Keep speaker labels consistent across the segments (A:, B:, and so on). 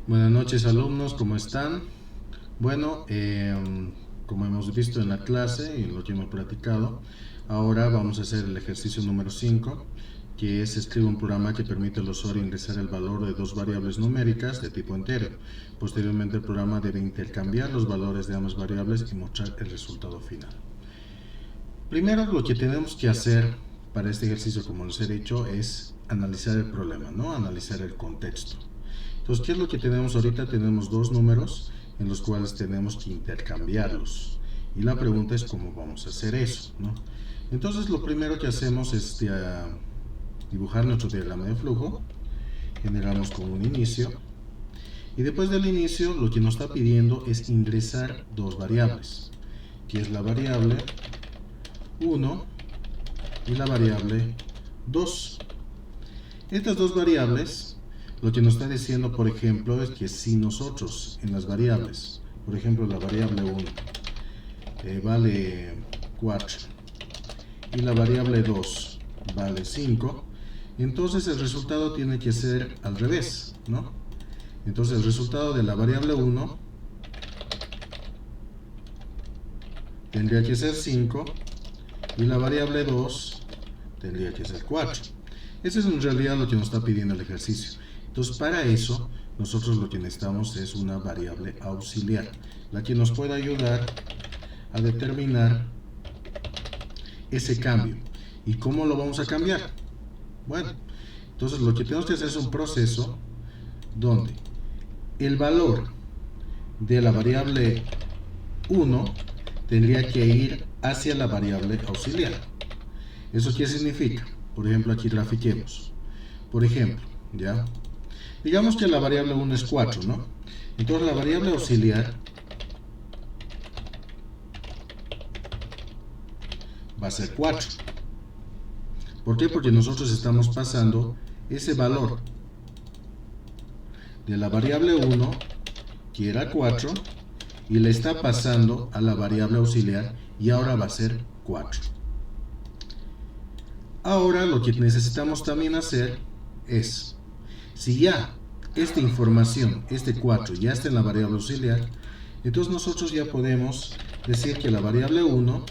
A: Buenas noches alumnos, ¿cómo están? Bueno, como hemos visto en la clase y lo que hemos platicado, ahora vamos a hacer el ejercicio número 5, que es escribir un programa que permite al usuario ingresar el valor de dos variables numéricas de tipo entero. Posteriormente el programa debe intercambiar los valores de ambas variables y mostrar el resultado final. Primero lo que tenemos que hacer para este ejercicio, como les he dicho, es analizar el problema, ¿no? Analizar el contexto. Entonces, ¿qué es lo que tenemos ahorita? Tenemos dos números en los cuales tenemos que intercambiarlos. Y la pregunta es cómo vamos a hacer eso, ¿no? Entonces, lo primero que hacemos es dibujar nuestro diagrama de flujo. Generamos con un inicio. Y después del inicio, lo que nos está pidiendo es ingresar dos variables, que es la variable 1 y la variable 2. Estas dos variables, lo que nos está diciendo, por ejemplo, es que si nosotros en las variables, por ejemplo, la variable 1 vale 4 y la variable 2 vale 5, entonces el resultado tiene que ser al revés, ¿no? Entonces el resultado de la variable 1 tendría que ser 5 y la variable 2 tendría que ser 4. Eso es en realidad lo que nos está pidiendo el ejercicio. Entonces, para eso, nosotros lo que necesitamos es una variable auxiliar, la que nos pueda ayudar a determinar ese cambio. ¿Y cómo lo vamos a cambiar? Bueno, entonces lo que tenemos que hacer es un proceso donde el valor de la variable 1 tendría que ir hacia la variable auxiliar. ¿Eso qué significa? Por ejemplo, aquí grafiquemos. Por ejemplo, ¿ya? Digamos que la variable 1 es 4, ¿no? Entonces la variable auxiliar va a ser 4. ¿Por qué? Porque nosotros estamos pasando ese valor de la variable 1, que era 4, y le está pasando a la variable auxiliar y ahora va a ser 4. Ahora lo que necesitamos también hacer es, si ya esta información, este 4, ya está en la variable auxiliar, entonces nosotros ya podemos decir que la variable 1,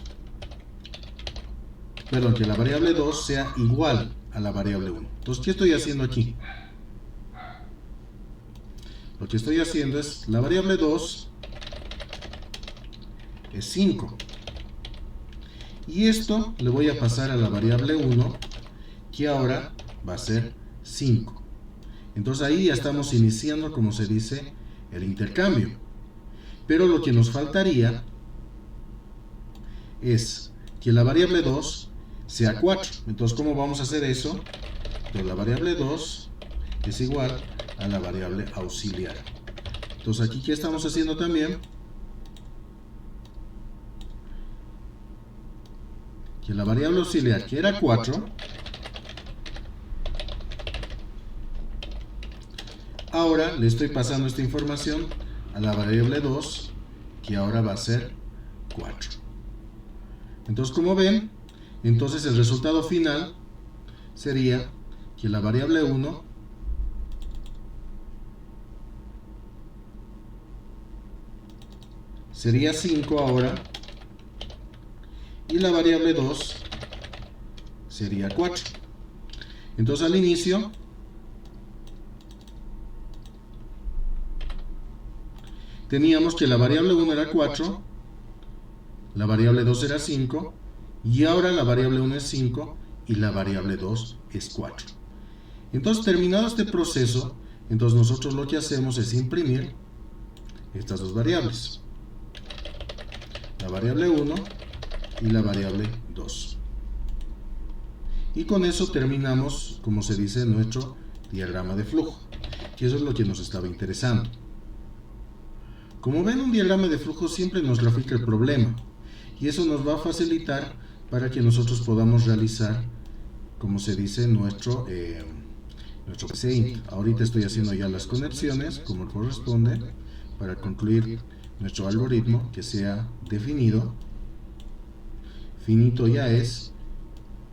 A: que la variable 2 sea igual a la variable 1. Entonces, ¿qué estoy haciendo aquí? Lo que estoy haciendo es, la variable 2 es 5. Y esto le voy a pasar a la variable 1, que ahora va a ser 5. Entonces ahí ya estamos iniciando, como se dice, el intercambio. Pero lo que nos faltaría es que la variable 2 sea 4. Entonces, ¿cómo vamos a hacer eso? Entonces la variable 2 es igual a la variable auxiliar. Entonces aquí, ¿qué estamos haciendo también? Que la variable auxiliar, que era 4, ahora le estoy pasando esta información a la variable 2, que ahora va a ser 4. Entonces, como ven, entonces el resultado final sería que la variable 1 sería 5 ahora, y la variable 2 sería 4. Entonces al inicio teníamos que la variable 1 era 4, la variable 2 era 5, y ahora la variable 1 es 5 y la variable 2 es 4. Entonces, terminado este proceso, entonces nosotros lo que hacemos es imprimir estas dos variables, la variable 1 y la variable 2. Y con eso terminamos, como se dice, nuestro diagrama de flujo, que eso es lo que nos estaba interesando. Como ven, un diagrama de flujo siempre nos grafica el problema, y eso nos va a facilitar para que nosotros podamos realizar, como se dice, nuestro PCI. Ahorita estoy haciendo ya las conexiones, como corresponde, para concluir nuestro algoritmo que sea definido. Finito ya es,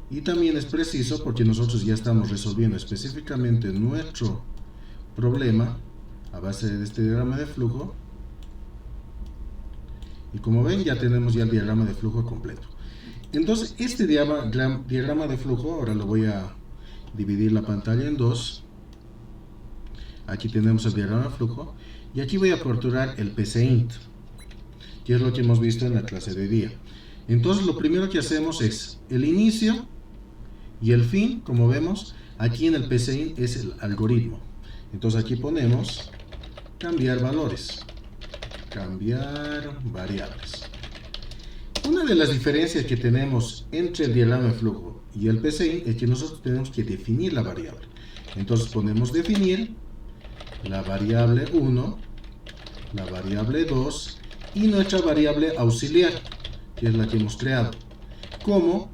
A: y también es preciso porque nosotros ya estamos resolviendo específicamente nuestro problema a base de este diagrama de flujo. Y como ven, ya tenemos ya el diagrama de flujo completo. Entonces, este diagrama de flujo, ahora lo voy a dividir la pantalla en dos. Aquí tenemos el diagrama de flujo. Y aquí voy a aperturar el PCInt, que es lo que hemos visto en la clase de hoy día. Entonces, lo primero que hacemos es el inicio y el fin, como vemos, aquí en el PCInt es el algoritmo. Entonces, aquí ponemos cambiar valores. Cambiar variables. Una de las diferencias que tenemos entre el diagrama de flujo y el PCInt es que nosotros tenemos que definir la variable. Entonces ponemos definir la variable 1, la variable 2 y nuestra variable auxiliar, que es la que hemos creado, como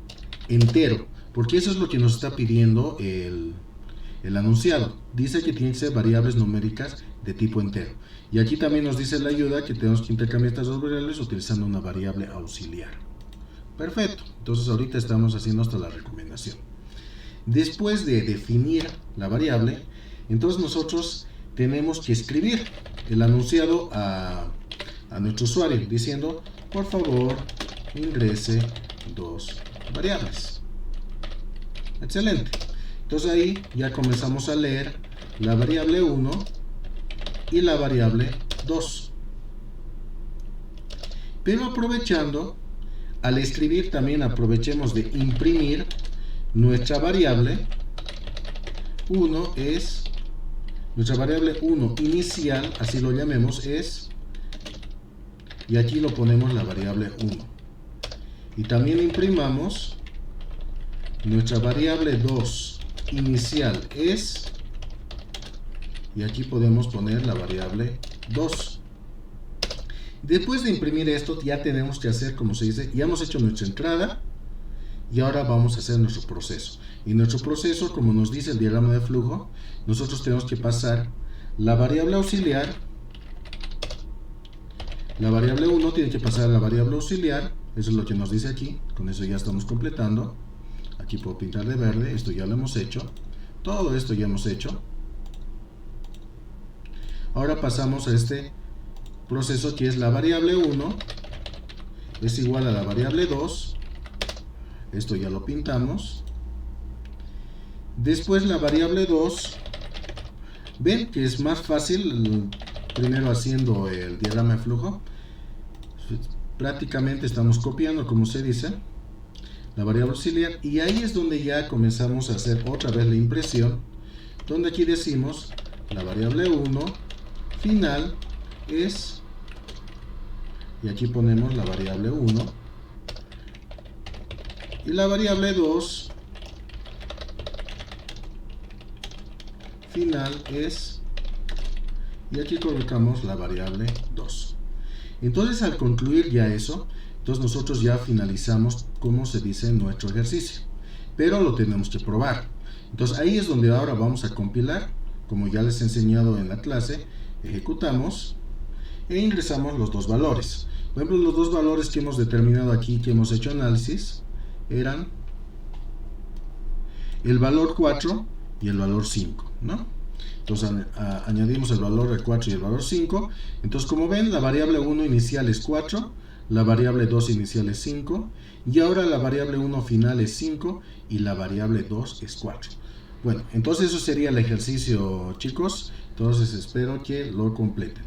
A: entero, porque eso es lo que nos está pidiendo el enunciado. Dice que tienen que ser variables numéricas de tipo entero. Y aquí también nos dice la ayuda que tenemos que intercambiar estas dos variables utilizando una variable auxiliar. Perfecto. Entonces ahorita estamos haciendo hasta la recomendación. Después de definir la variable, entonces nosotros tenemos que escribir el enunciado a nuestro usuario diciendo, por favor, ingrese dos variables. Excelente. Entonces ahí ya comenzamos a leer la variable 1 y la variable 2. Pero aprovechando, al escribir también aprovechemos de imprimir nuestra variable 1 es, nuestra variable 1 inicial, así lo llamemos, es, y aquí lo ponemos la variable 1. Y también imprimamos nuestra variable 2 inicial es, y aquí podemos poner la variable 2. Después de imprimir esto, ya tenemos que hacer, como se dice, ya hemos hecho nuestra entrada y ahora vamos a hacer nuestro proceso. Y nuestro proceso, como nos dice el diagrama de flujo, nosotros tenemos que pasar la variable auxiliar, la variable 1 tiene que pasar a la variable auxiliar, eso es lo que nos dice aquí, con eso ya estamos completando. Aquí puedo pintar de verde, esto ya lo hemos hecho, todo esto ya hemos hecho. Ahora pasamos a este proceso que es la variable 1 es igual a la variable 2, esto ya lo pintamos. Después la variable 2, ven que es más fácil primero haciendo el diagrama de flujo, prácticamente estamos copiando, como se dice, la variable auxiliar, y ahí es donde ya comenzamos a hacer otra vez la impresión, donde aquí decimos la variable 1 final es, y aquí ponemos la variable 1 y la variable 2 final es, y aquí colocamos la variable 2. Entonces, al concluir ya eso, entonces nosotros ya finalizamos, como se dice, nuestro ejercicio, pero lo tenemos que probar. Entonces ahí es donde ahora vamos a compilar, como ya les he enseñado en la clase. Ejecutamos e ingresamos los dos valores. Por ejemplo, los dos valores que hemos determinado aquí, que hemos hecho análisis, eran el valor 4 y el valor 5, ¿no? Entonces añadimos el valor de 4 y el valor 5. Entonces, como ven, la variable 1 inicial es 4, la variable 2 inicial es 5, y ahora la variable 1 final es 5 y la variable 2 es 4. Bueno, entonces eso sería el ejercicio, chicos. Entonces espero que lo completen.